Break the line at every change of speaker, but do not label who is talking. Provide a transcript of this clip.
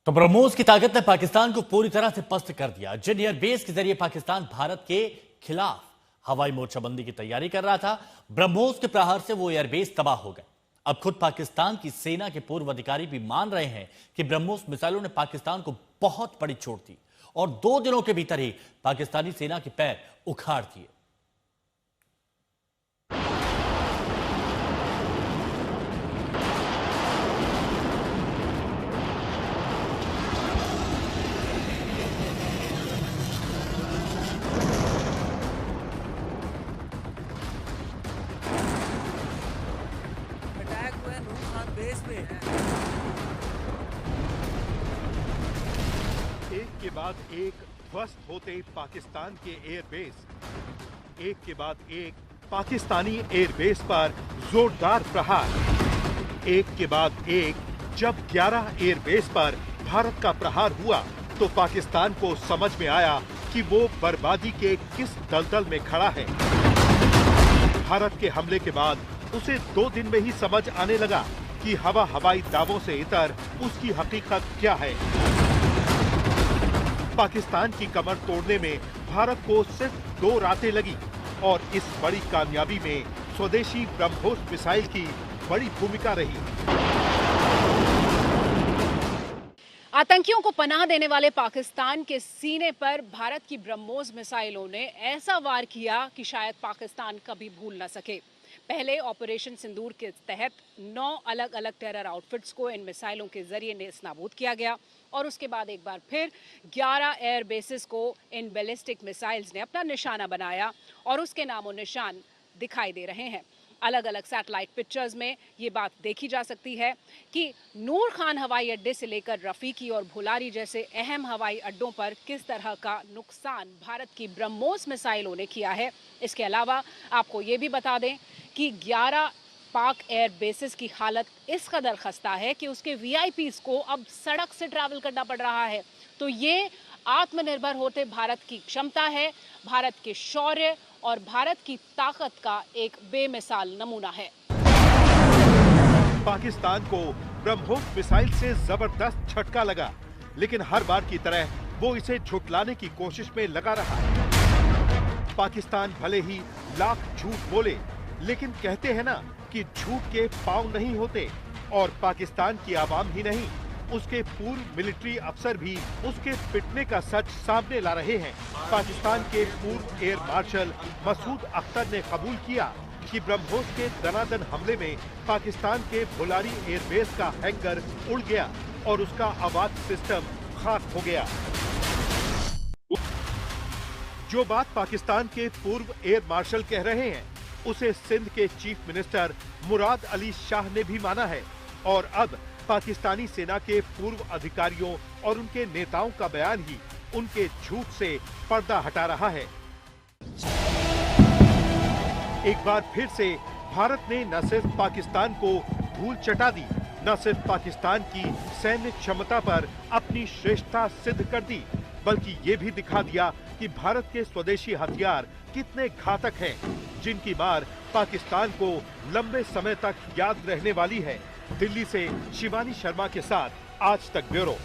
तो ब्रह्मोस की ताकत ने पाकिस्तान को पूरी तरह से पस्त कर दिया। जिन एयरबेस के जरिए पाकिस्तान भारत के खिलाफ हवाई मोर्चाबंदी की तैयारी कर रहा था, ब्रह्मोस के प्रहार से वो एयरबेस तबाह हो गए। अब खुद पाकिस्तान की सेना के पूर्व अधिकारी भी मान रहे हैं कि ब्रह्मोस मिसाइलों ने पाकिस्तान को बहुत बड़ी चोट दी और 2 दिनों के भीतर ही पाकिस्तानी सेना के पैर उखाड़ दिए।
बेस में है।
एक के बाद एक ध्वस्त होते पाकिस्तान के एयरबेस, एक के बाद एक पाकिस्तानी एयरबेस पर जोरदार प्रहार, एक के बाद एक जब 11 एयरबेस पर भारत का प्रहार हुआ तो पाकिस्तान को समझ में आया कि वो बर्बादी के किस दलदल में खड़ा है। भारत के हमले के बाद उसे 2 दिन में ही समझ आने लगा कि हवाई दावों से इतर उसकी हकीकत क्या है। पाकिस्तान की कमर तोड़ने में भारत को सिर्फ 2 रातें लगी और इस बड़ी कामयाबी में स्वदेशी ब्रह्मोस मिसाइल की बड़ी भूमिका रही।
आतंकियों को पनाह देने वाले पाकिस्तान के सीने पर भारत की ब्रह्मोस मिसाइलों ने ऐसा वार किया कि शायद पाकिस्तान कभी भूल न सके। पहले ऑपरेशन सिंदूर के तहत 9 अलग अलग टेरर आउटफिट्स को इन मिसाइलों के जरिए नेस्तनाबूद किया गया और उसके बाद एक बार फिर 11 एयर बेसिस को इन बैलिस्टिक मिसाइल्स ने अपना निशाना बनाया और उसके नामो निशान दिखाई दे रहे हैं। अलग अलग सैटेलाइट पिक्चर्स में ये बात देखी जा सकती है कि नूर खान हवाई अड्डे से लेकर रफीकी और भुलारी जैसे अहम हवाई अड्डों पर किस तरह का नुकसान भारत की ब्रह्मोस मिसाइलों ने किया है। इसके अलावा आपको ये भी बता दें कि 11 पाक एयर बेसिस की हालत इस कदर खस्ता है कि उसके वीआईपीज को अब सड़क से ट्रैवल करना पड़ रहा है। तो ये आत्मनिर्भर होते भारत की क्षमता है, भारत के शौर्य और भारत की ताकत का एक बेमिसाल नमूना है।
पाकिस्तान को ब्रह्मोस मिसाइल से जबरदस्त झटका लगा, लेकिन हर बार की तरह वो इसे झुटलाने की कोशिश में लगा रहा। पाकिस्तान भले ही लाख झूठ बोले, लेकिन कहते हैं ना कि झूठ के पांव नहीं होते, और पाकिस्तान की आवाम ही नहीं, उसके पूर्व मिलिट्री अफसर भी उसके पिटने का सच सामने ला रहे हैं। पाकिस्तान के पूर्व एयर मार्शल मसूद अख्तर ने कबूल किया कि ब्रह्मोस के दनादन हमले में पाकिस्तान के भुलारी एयरबेस का हैंगर उड़ गया और उसका आवाज सिस्टम खाक हो गया। जो बात पाकिस्तान के पूर्व एयर मार्शल कह रहे हैं, उसे सिंध के चीफ मिनिस्टर मुराद अली शाह ने भी माना है, और अब पाकिस्तानी सेना के पूर्व अधिकारियों और उनके नेताओं का बयान ही उनके झूठ से पर्दा हटा रहा है। एक बार फिर से भारत ने न सिर्फ पाकिस्तान को धूल चटा दी, न सिर्फ पाकिस्तान की सैन्य क्षमता पर अपनी श्रेष्ठता सिद्ध कर दी, बल्कि ये भी दिखा दिया कि भारत के स्वदेशी हथियार कितने घातक हैं, जिनकी मार पाकिस्तान को लंबे समय तक याद रहने वाली है। दिल्ली से शिवानी शर्मा के साथ आज तक ब्यूरो।